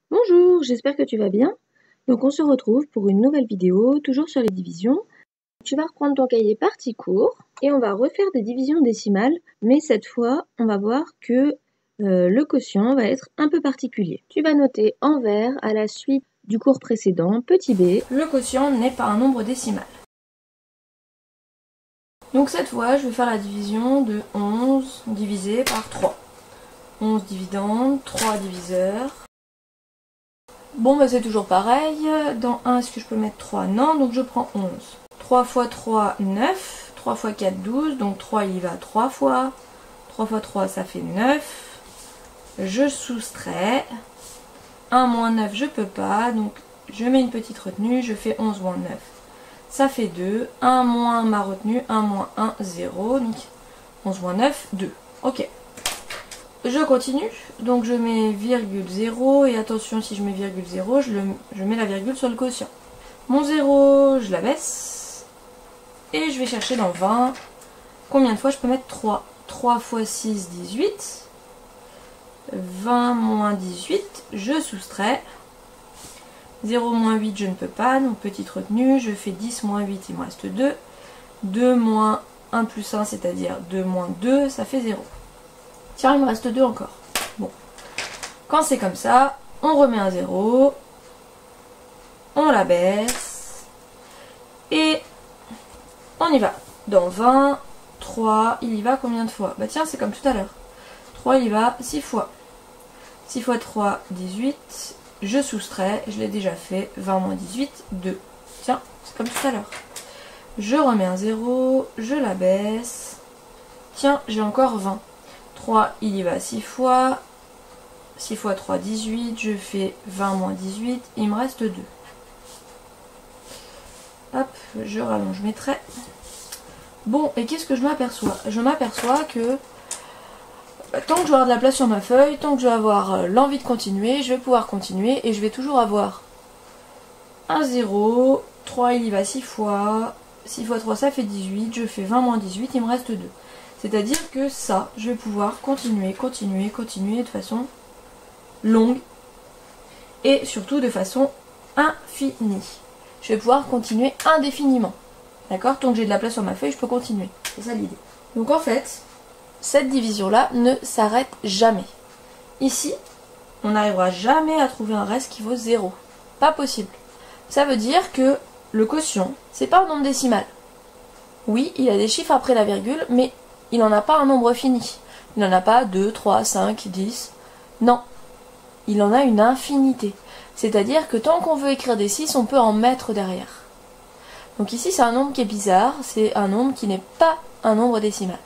Bonjour, j'espère que tu vas bien. Donc on se retrouve pour une nouvelle vidéo, toujours sur les divisions. Tu vas reprendre ton cahier partie court et on va refaire des divisions décimales, mais cette fois, on va voir que le quotient va être un peu particulier. Tu vas noter en vert à la suite du cours précédent, petit b. Le quotient n'est pas un nombre décimal. Donc cette fois, je vais faire la division de 11 divisé par 3. 11 dividendes, 3 diviseurs. Bon, bah c'est toujours pareil. Dans 1, est-ce que je peux mettre 3? Non, donc je prends 11. 3 fois 3, 9. 3 fois 4, 12. Donc 3, il y va 3 fois. 3 fois 3, ça fait 9. Je soustrais. 1 moins 9, je peux pas. Donc je mets une petite retenue. Je fais 11 moins 9. Ça fait 2. 1 moins ma retenue. 1 moins 1, 0. Donc 11 moins 9, 2. Ok. Je continue. Donc je mets virgule 0. Et attention, si je mets virgule 0, je mets la virgule sur le quotient. Mon 0, je la baisse. Et je vais chercher dans 20. Combien de fois je peux mettre 3? 3 fois 6, 18. 20 moins 18, je soustrais. 0 moins 8, je ne peux pas, donc petite retenue. Je fais 10 moins 8, il me reste 2. 2 moins 1 plus 1, c'est-à-dire 2 moins 2, ça fait 0. Tiens, il me reste 2 encore. Bon. Quand c'est comme ça, on remet un 0. On la baisse. Et on y va. Dans 20, 3, il y va combien de fois? Bah tiens, c'est comme tout à l'heure. 3, il y va 6 fois. 6 fois 3, 18. Je soustrais, je l'ai déjà fait. 20 moins 18, 2. Tiens, c'est comme tout à l'heure. Je remets un 0, je la baisse. Tiens, j'ai encore 20. 3, il y va 6 fois. 6 fois 3, 18. Je fais 20 moins 18. Il me reste 2. Hop, je rallonge mes traits. Bon, et qu'est-ce que je m'aperçois? Je m'aperçois que tant que je vais avoir de la place sur ma feuille, tant que je vais avoir l'envie de continuer, je vais pouvoir continuer et je vais toujours avoir un 0. 3, il y va 6 fois. 6 fois 3, ça fait 18. Je fais 20 moins 18, il me reste 2. C'est-à-dire que ça, je vais pouvoir continuer de façon longue et surtout de façon infinie. Je vais pouvoir continuer indéfiniment. D'accord? Tant que j'ai de la place sur ma feuille, je peux continuer. C'est ça l'idée. Donc en fait, cette division-là ne s'arrête jamais. Ici, on n'arrivera jamais à trouver un reste qui vaut 0. Pas possible. Ça veut dire que le quotient, c'est pas un nombre décimal. Oui, il a des chiffres après la virgule, mais il n'en a pas un nombre fini. Il n'en a pas 2, 3, 5, 10. Non. Il en a une infinité. C'est-à-dire que tant qu'on veut écrire des 6, on peut en mettre derrière. Donc ici, c'est un nombre qui est bizarre. C'est un nombre qui n'est pas un nombre décimal.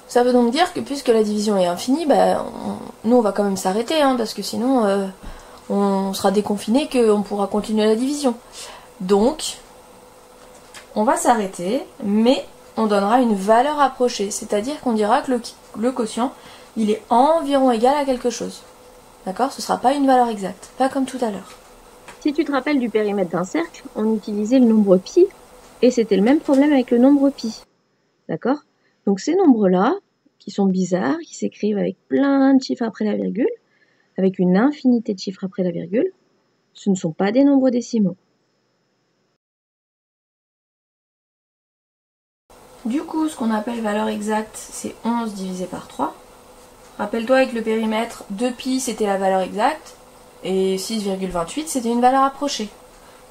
Ça veut donc dire que puisque la division est infinie, nous on va quand même s'arrêter, parce que sinon on sera déconfiné qu'on pourra continuer la division. Donc, on va s'arrêter, mais on donnera une valeur approchée, c'est-à-dire qu'on dira que le quotient, il est environ égal à quelque chose. D'accord? Ce ne sera pas une valeur exacte, pas comme tout à l'heure. Si tu te rappelles du périmètre d'un cercle, on utilisait le nombre pi et c'était le même problème avec le nombre pi. D'accord? Donc ces nombres-là, qui sont bizarres, qui s'écrivent avec plein de chiffres après la virgule, avec une infinité de chiffres après la virgule, ce ne sont pas des nombres décimaux. Du coup, ce qu'on appelle valeur exacte, c'est 11 divisé par 3. Rappelle-toi, avec le périmètre, 2pi c'était la valeur exacte, et 6,28 c'était une valeur approchée.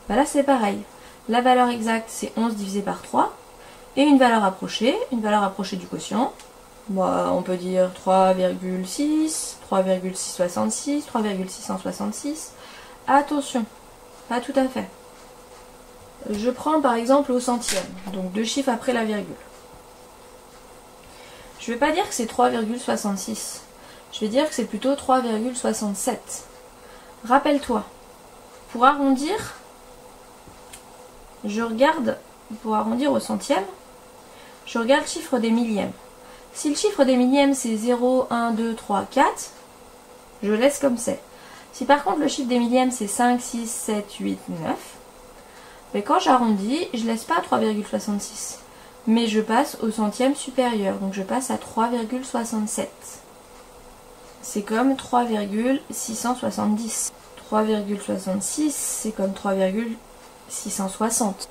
Ben là c'est pareil. La valeur exacte c'est 11 divisé par 3, et une valeur approchée du quotient. On peut dire 3,6, 3,666, 3,666. Attention, pas tout à fait. Je prends par exemple au centième, donc 2 chiffres après la virgule. Je ne vais pas dire que c'est 3,66. Je vais dire que c'est plutôt 3,67. Rappelle-toi, pour arrondir, pour arrondir au centième, je regarde le chiffre des millièmes. Si le chiffre des millièmes c'est 0, 1, 2, 3, 4, je laisse comme c'est. Si par contre le chiffre des millièmes c'est 5, 6, 7, 8, 9, mais quand j'arrondis, je laisse pas 3,66. Mais je passe au centième supérieur, donc je passe à 3,67. c'est comme 3,670. 3,66, c'est comme 3,660.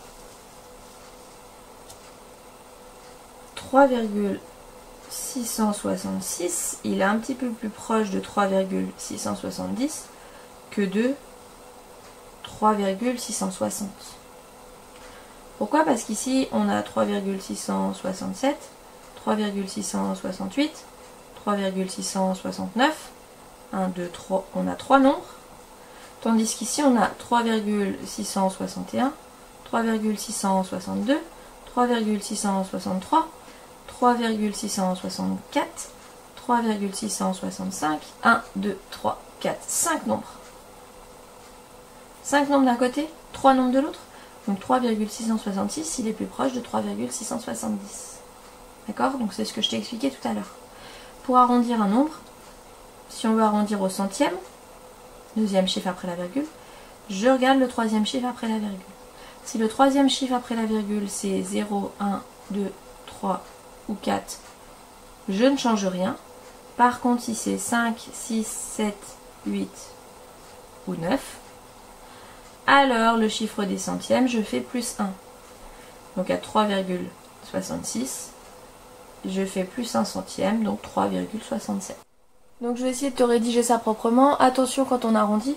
3,666, il est un petit peu plus proche de 3,670 que de 3,660. Pourquoi? Parce qu'ici, on a 3,667, 3,668, 3,669, 1, 2, 3, on a 3 nombres. Tandis qu'ici, on a 3,661, 3,662, 3,663, 3,664, 3,665, 1, 2, 3, 4, 5 nombres. 5 nombres d'un côté, 3 nombres de l'autre. Donc 3,666, il est plus proche de 3,670. D'accord? Donc c'est ce que je t'ai expliqué tout à l'heure. Pour arrondir un nombre, si on veut arrondir au centième, deuxième chiffre après la virgule, je regarde le troisième chiffre après la virgule. Si le troisième chiffre après la virgule c'est 0, 1, 2, 3 ou 4, je ne change rien. Par contre, si c'est 5, 6, 7, 8 ou 9, alors le chiffre des centièmes, je fais plus 1. Donc à 3,66, je fais plus 1 centième, donc 3,67. Donc je vais essayer de te rédiger ça proprement. Attention quand on arrondit,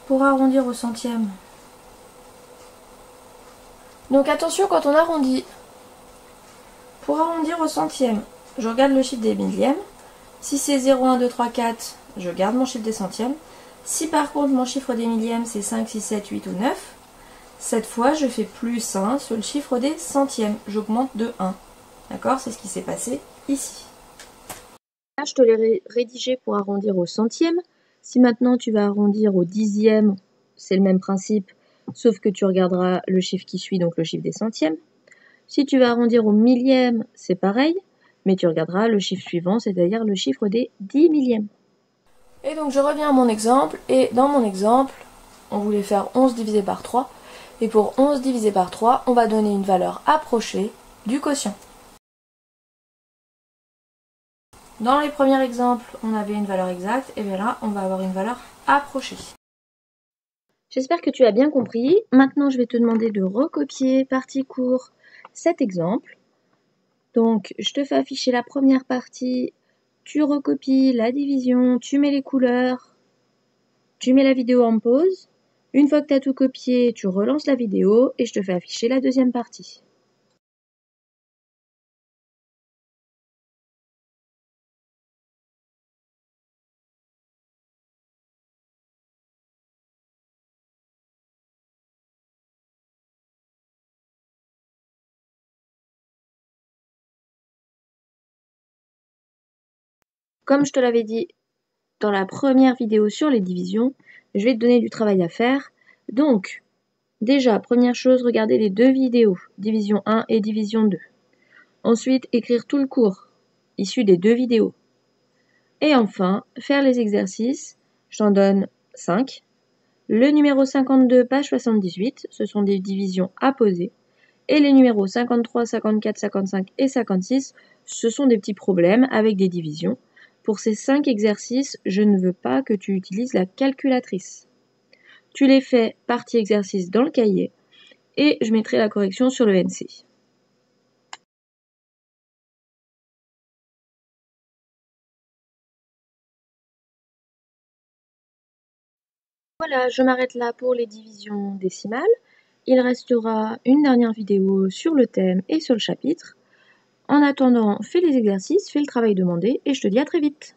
pour arrondir au centième. Donc attention quand on arrondit. Pour arrondir au centième, je regarde le chiffre des millièmes. Si c'est 0, 1, 2, 3, 4, je garde mon chiffre des centièmes. Si par contre mon chiffre des millièmes c'est 5, 6, 7, 8 ou 9, cette fois je fais plus 1 sur le chiffre des centièmes. J'augmente de 1. D'accord? C'est ce qui s'est passé ici. Là, je te l'ai rédigé pour arrondir au centième. Si maintenant tu vas arrondir au dixième, c'est le même principe, sauf que tu regarderas le chiffre qui suit, donc le chiffre des centièmes. Si tu vas arrondir au millième, c'est pareil, mais tu regarderas le chiffre suivant, c'est-à-dire le chiffre des 10 millièmes. Et donc je reviens à mon exemple, et dans mon exemple, on voulait faire 11 divisé par 3, et pour 11 divisé par 3, on va donner une valeur approchée du quotient. Dans les premiers exemples, on avait une valeur exacte, et bien là, on va avoir une valeur approchée. J'espère que tu as bien compris. Maintenant, je vais te demander de recopier partie cours cet exemple. Donc, je te fais afficher la première partie, tu recopies la division, tu mets les couleurs, tu mets la vidéo en pause. Une fois que tu as tout copié, tu relances la vidéo et je te fais afficher la deuxième partie. Comme je te l'avais dit dans la première vidéo sur les divisions, je vais te donner du travail à faire. Donc, déjà, première chose, regardez les deux vidéos, division 1 et division 2. Ensuite, écrire tout le cours, issu des deux vidéos. Et enfin, faire les exercices, j'en donne 5. Le numéro 52, page 78, ce sont des divisions à poser. Et les numéros 53, 54, 55 et 56, ce sont des petits problèmes avec des divisions. Pour ces 5 exercices, je ne veux pas que tu utilises la calculatrice. Tu les fais partie exercice dans le cahier et je mettrai la correction sur le NC. Voilà, je m'arrête là pour les divisions décimales. Il restera une dernière vidéo sur le thème et sur le chapitre. En attendant, fais les exercices, fais le travail demandé et je te dis à très vite.